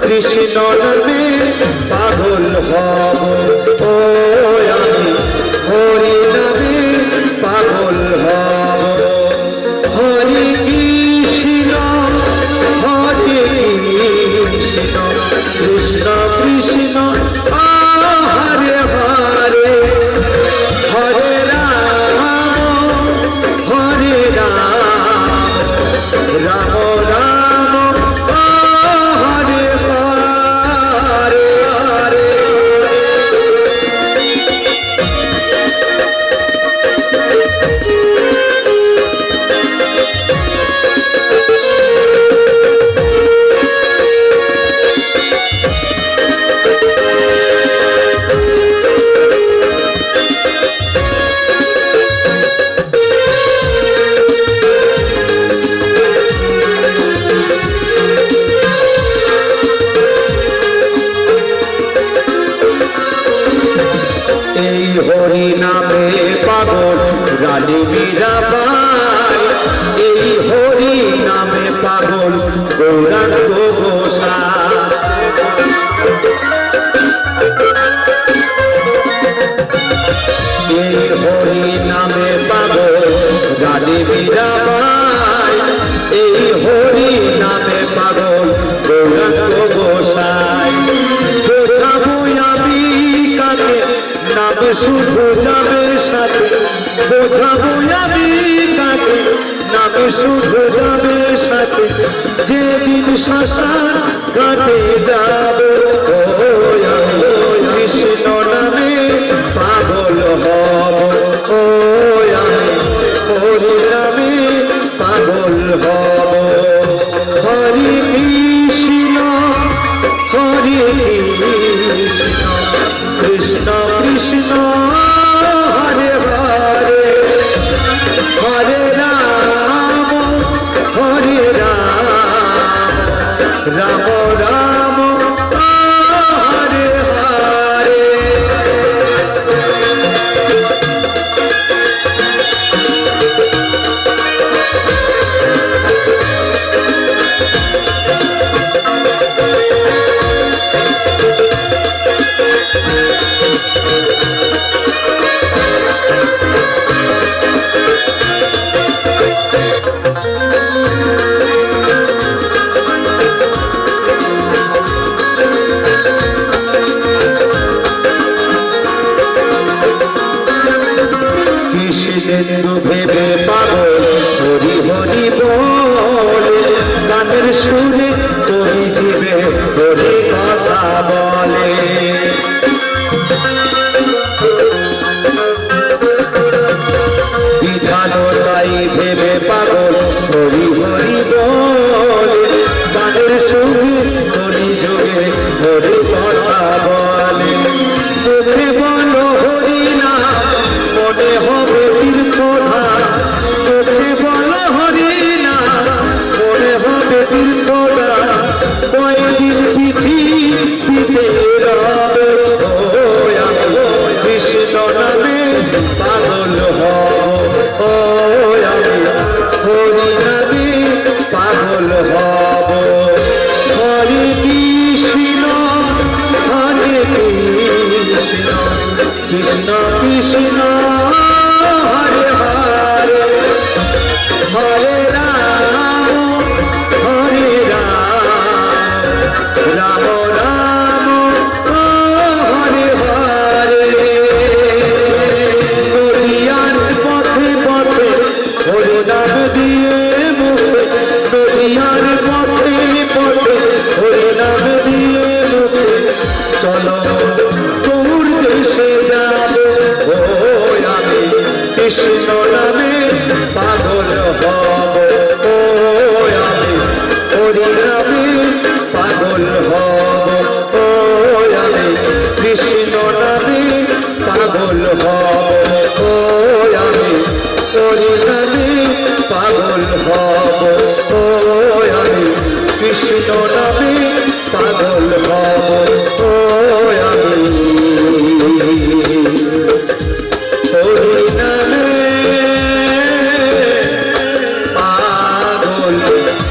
কৃষ্ণ নামে পাগল হব ও আমি হরি নামে পাগল হব হরি কৃষ্ণ কৃষ্ণ কৃষ্ণ হরে হরে হরে রাম রাম রাম হরে হরে হরে এই হরি নামে পাগল রানী মীরাবাই এই হরি নামে পাগল গৌরাঙ্গ গোসাই এই হরি নামে পাগল রানী মীরাবাই এই হরি নামে পাগল গৌরাঙ্গ গোসাই বোঝাবো আমি কাকে নামে শুধু যাবে সাথে বোঝাবো আমি কাকে নামে শুধু যাবে সাথে যেদিন শ্মশান ঘাটে যাবে ও আমি কৃষ্ণ নামে পাগল হব ও আমি হরি নামে পাগল হব হরি কৃষ্ণ কৃষ্ণ কৃষ্ণ হরে হরে হরে রাম রাম রাম হরে হরে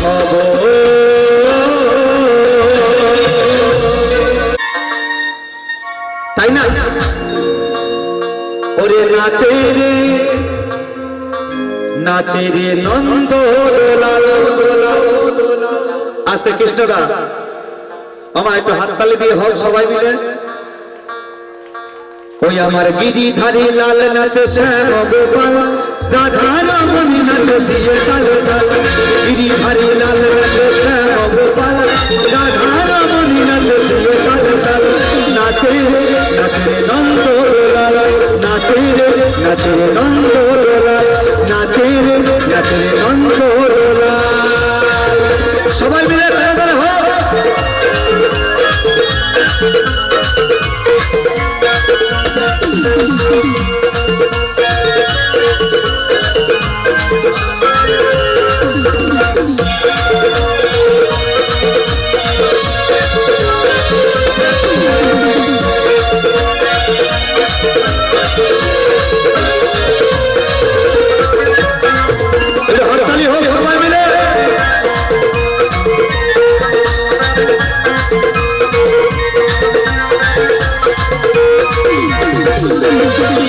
হব। তাই না? ওরে নাচে রে নাচে রে নন্দ দোলাল। আস্তে কৃষ্ণদা আমার একটু হাততালি দিয়ে হোক সবাই মিলে। ওই আমার গিরিধারী লাল নাচে শ্যাম গোপাল, রাধা রমণী নাচে দিয়ে তাল তাল। গিরিধারী লাল নাচে শ্যাম গোপাল, রাধা রমণী নাচে দিয়ে তাল তাল। নাচে রে নন্দ দোলাল, নাচে রে নন্দ দোলাল, নাচে রে নন্দ দোলাল। সবাই মিলে তালে তালে হোক। হাততালি হোক সবাই মিলে।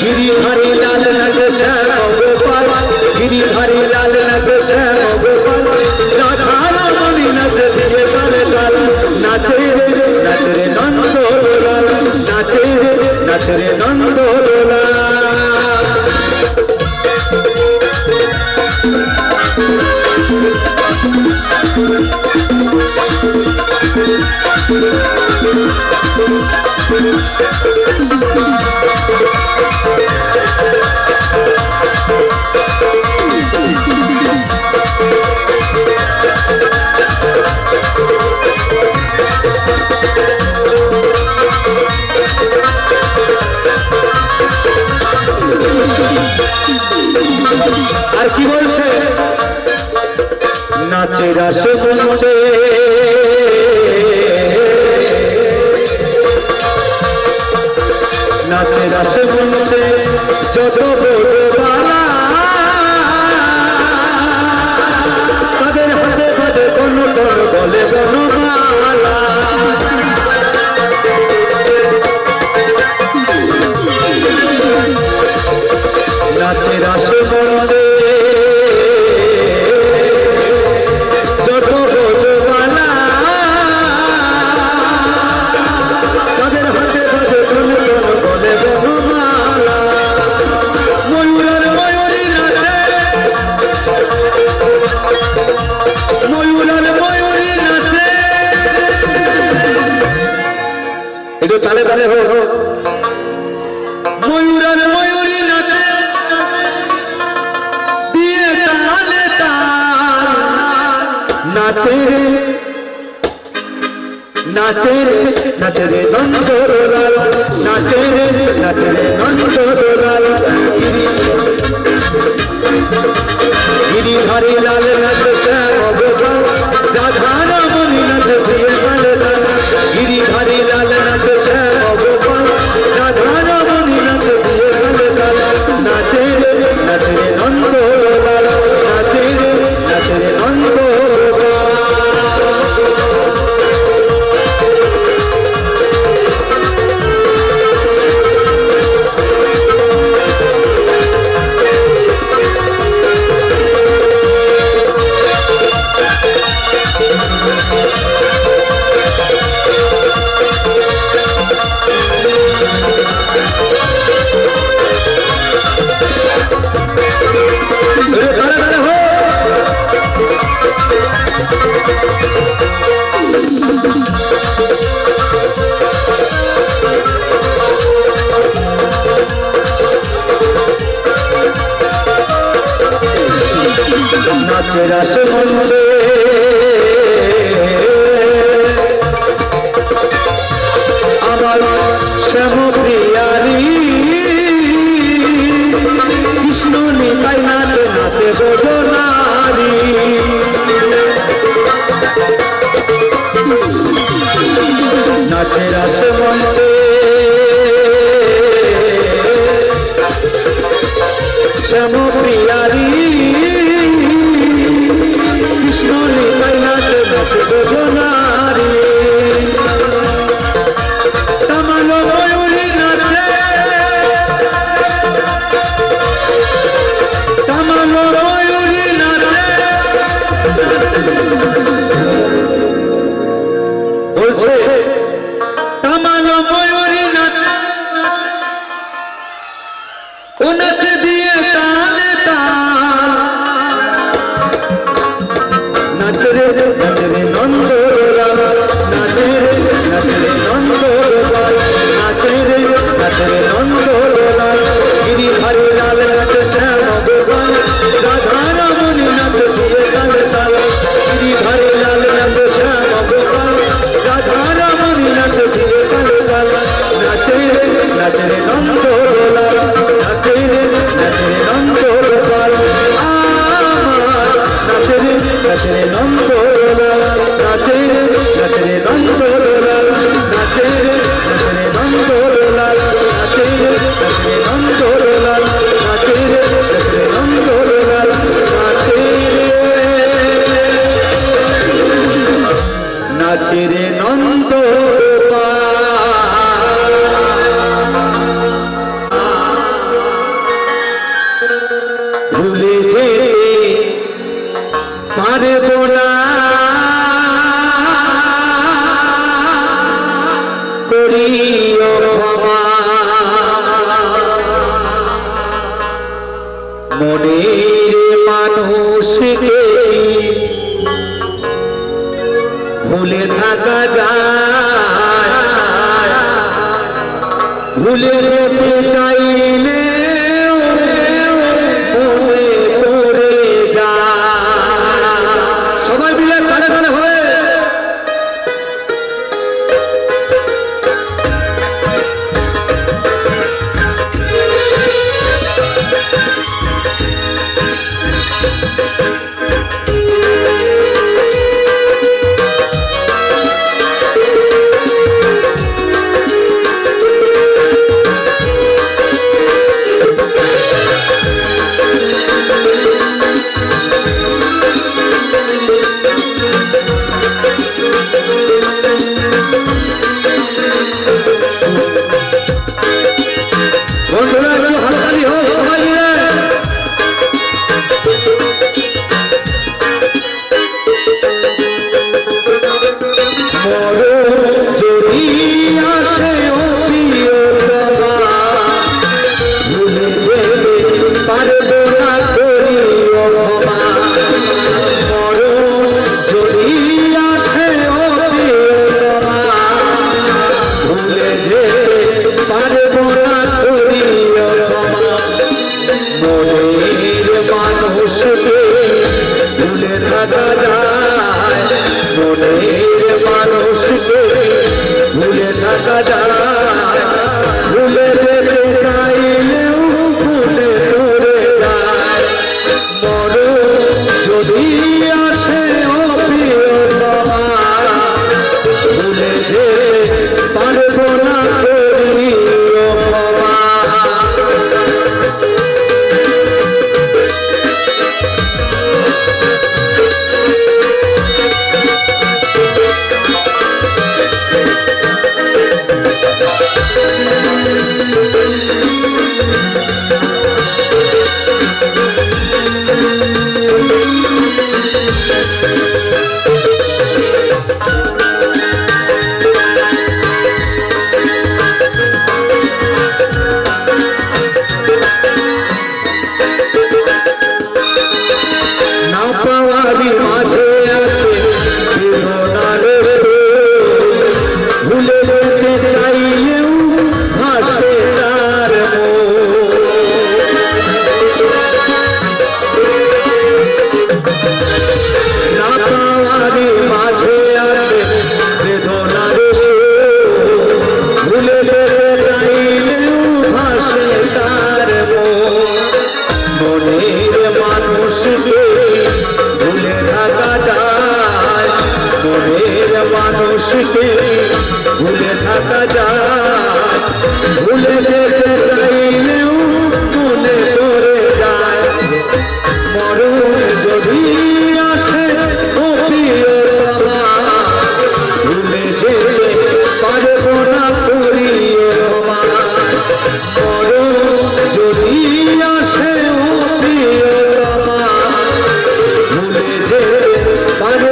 गिरिधारी लाल नाचे श्याम गोपाल, गिरिधारी लाल नाचे श्याम गोपाल, राधा रमणी नाचे दिए ताल ताल। नाचे रे नंद दोलाल, नाचे रे नंद दोलाल। আর কি বলছে? নাচে রাস মঞ্চে নাচে রাস মঞ্চে যত বোঝবালা, তাদের হাতে বাজে কোন কোন বলে বনমালা। নাচে রাস মঞ্চে যত বোঝবালা, তাদের হাতে বাজে কোন কোন বলে বনমালা। ময়ূরের ময়ূরী নাচে, ময়ূরের ময়ূরী নাচে। একটু তালে তালে হোক। ময়ূরের ময়ূরী নাচে দিয়ে তালে তাল। নাচে রে নাচে রে নন্দ দোলাল, নাচে রে নন্দ দোলাল। गिरिधारी लाल नाचे श्याम गोपाल, राधा रमणी नाचे दिए ताल ताल। गिरिधारी लाल नाचे श्याम गोपाल, राधा रमणी नाचे दिए ताल ताल। नाचे रे नंद दोलाल, नाचे रे नंद दोलाल। নাচে রাস মঞ্চে আমার শ্যাম প্রিয়ারি, কৃষ্ণ নিতাই নাচে নাচে বোঝনারি। নাচে রাস মঞ্চে শ্যাম প্রিয়ারি, কৃষ্ণ নিতাই বলছে তামালো ময়ূরী নাচ ও নাচ দিয়ে তালে তাল নাচরে নাচরে নন্দলাল নাচরে নাচরে নন্দলাল নাচরে নাচরে নন্দলাল গিরিধারী লাল নাচ শ্যাম গোপাল রাধা রমণী নাচ দিয়ে তালে তাল গিরিধারী লাল নাচ শ্যাম গোপাল রাধা রমণী নাচ দিয়ে তালে তাল নাচরে নাচরে নন্দলাল নাচরে নাচরে নন্দলাল আমার নাচরে নাচরে নন্দলাল নাচরে নাচরে নন্দলাল নাচরে নাচরে নন্দলাল নাচরে নাচরে নন্দলাল নাচরে নাচরে নন্দলাল নাচরে ভুলে যেতে পারবো না করিও ক্ষমা মনের মানুষকে ভুলে থাকা যায় ভুলে যেতে চাইলে মনে পড়ে যায় সবাই মিলে তালে তালে হবে বন্ধুরা একটু হাততালি হোক সবাই মিলে মরণ যদি আসে ও প্রিয়তমা ভুলে যেতে পারবো না করিও ক্ষমা মরণ যদি আসে ও প্রিয়তমা ভুলে যেতে পারবো না করিও ক্ষমা মনের মানুষকে ভুলে থাকা যায় মনের মানুষকে ভুলে থাকা যায় ভুলে যেতে চাইলেও ভুলে পড়ে যায় মরণ যদি আসে ও প্রিয়তমা ভুলে যেতে পারবো না করিও ক্ষমা না পাওয়ারই মাঝে আছে বেদনার ভুলে যেতে চাইলেও ভাসে তার না পাওয়ারই মাঝে আছে বেদনার ভুলে যেতে চাইলেও ভাসে তার মনের মানুষকে ভুলে থাকা যায় মনের মানুষকে ভুলে থাকা যায় ভুলে যেতে চাইলেও মনে পড়ে যায় মরণ যদি আসে ও প্রিয়তমা ভুলে যেতে পারবো না করিও ক্ষমা মরণ যদি আসে ও প্রিয়তমা ভুলে যেতে পারবো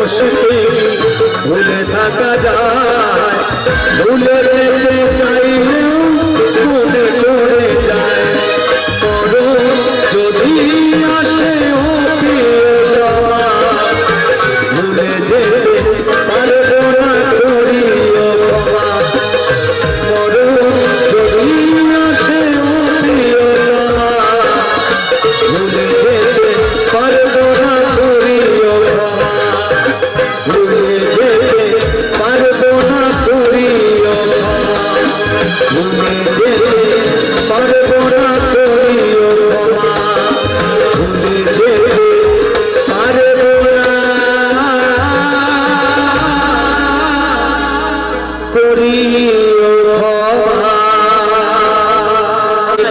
মানুষকে ভুলে থাকা যায়, ভুলে যেতে চাইলেও মনে পড়ে যায়। করো যদি আসে ও প্রিয়তমা, ভুলে যেতে পারবো না করিও ক্ষমা। করো যদি আসে ও প্রিয়তমা, ভুলে যেতে পারবো না করিও ক্ষমা। ভুলে যেতে পারবো না করিও ক্ষমা। ভুলে যেতে পারবো না করিও ক্ষমা। ভুলে যেতে পারবো না করিও ক্ষমা।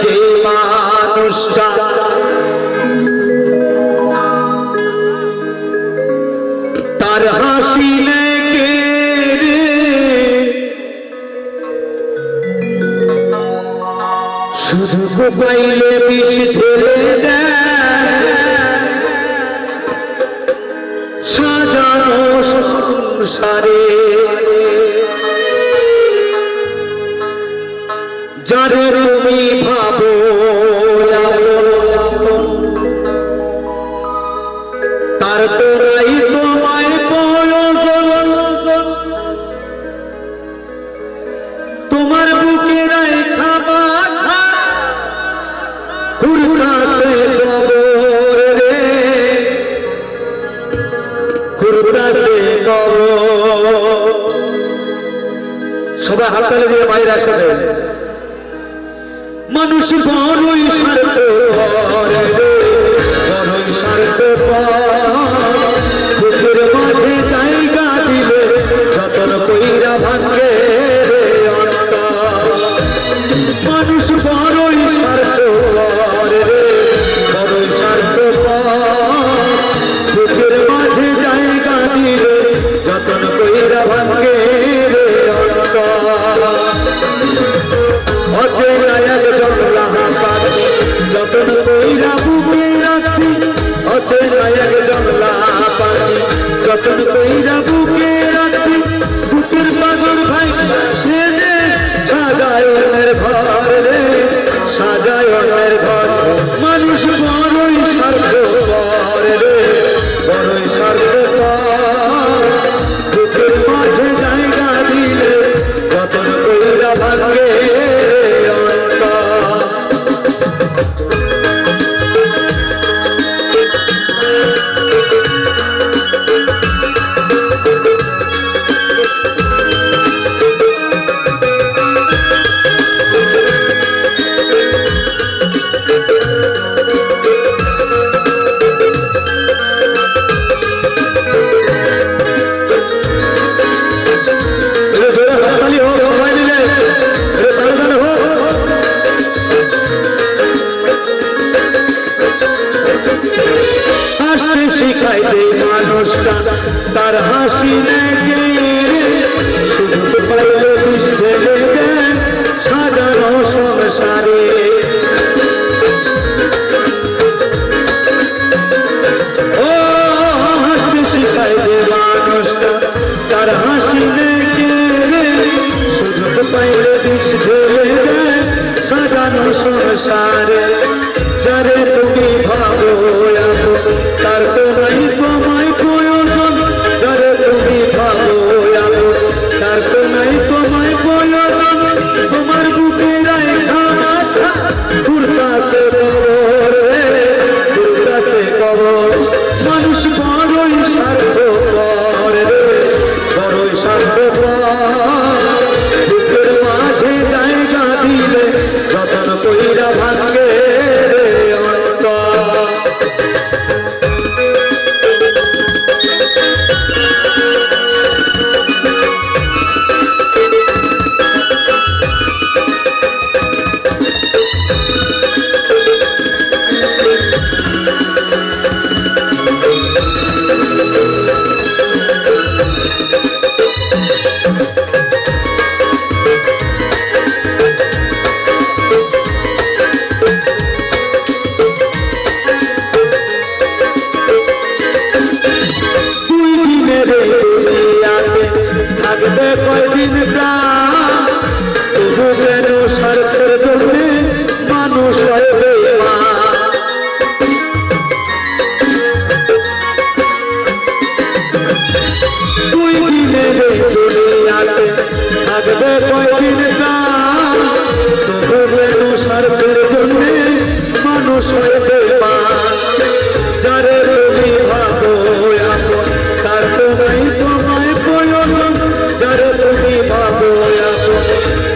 যে মানুষটা তার হাসি লেগে শুধু কোপাইলে বিষ ঢেলে দেয়, সাজানো সংসারে যারে তুমি ভাবো তার তোরাই তোমায় প্রয়োজন, তোমার বুকে রাখা মাথা খুরকাছে কবর রে, খুরকাছে কবর। সবাই হাততালি দিয়ে মায়ের একসাথে। মানুষ বড়ই স্বার্থ করে রে, বড়ই স্বার্থ বুকের মাঝে জায়গা দিলে যতন কইরা ভাঙে রে অন্তর। মানুষ বড়ই স্বার্থ করে রে, বড়ই স্বার্থ বুকের মাঝে জায়গা দিলে যতন কইরা ভাঙে রে অন্তর। অচেনা একজন লাহা পাখি যতন কইরা বুকে রাখি, অচেনা একজন লাহা পাখি যতন কইরা বুকে রাখি। বুকের পাগল ভাই সে যে সাজায় অন্যের ঘর রে, সাজায় অন্যের ঘর। মানুষ বড়ই স্বার্থ করে রে, বড়ই স্বার্থ বুকের মাঝে জায়গা দিলে যতন কইরা ভাঙে রে অন্তর। শিখাই যে মানুষটা তার হাসি লেগে শুধু পাইলে বিষ ঢেলে দেয় সাজানো সংসারে। ও হাসতে শিখাই যে মানুষটা তার হাসি লেগে শুধু পাইলে বিষ ঢেলে দেয় সাজানো সংসারে। যারে তুমি ভাবো তার তোমায় তোমায় প্রয়োজন, যারে তুমি ভাবো তার তোমায় তোমায় প্রয়োজন। তোমার বুকে রাখা মাথা ঘুরতাছে কবর রে, ঘুরতাছে কবর। মানুষ বড়ই স্বার্থ করে রে, বড়ই স্বার্থ বুকের মাঝে জায়গা দিলে যতন কইরা ভাঙে কেন স্বার্থের জন্যে মানুষ হয় বেঈমান? দুই দিনের এই দুনিয়াতে থাকবে কয়দিন প্রাণ, তবু কেন স্বার্থের জন্যে মানুষ হয় বেঈমান? যারে তুমি ভাবো আপন তার তো নাই তোমায় প্রয়োজন, যারে তুমি ভাবো আপন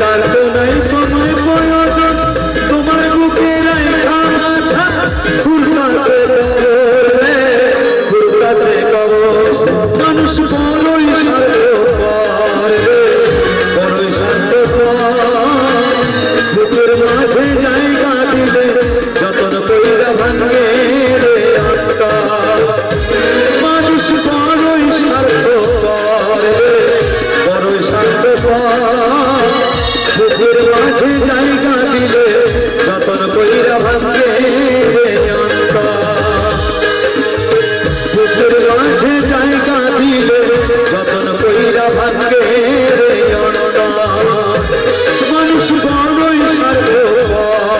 তার তো নাই তোমায় প্রয়োজন। তোমার বুকে রাখা মাথা ঘুরতাছে কবর রে, ঘুরতাছে কবর। মানুষ বড়ই স্বার্থপর রে, বড়ই স্বার্থপর। বুকের মাঝে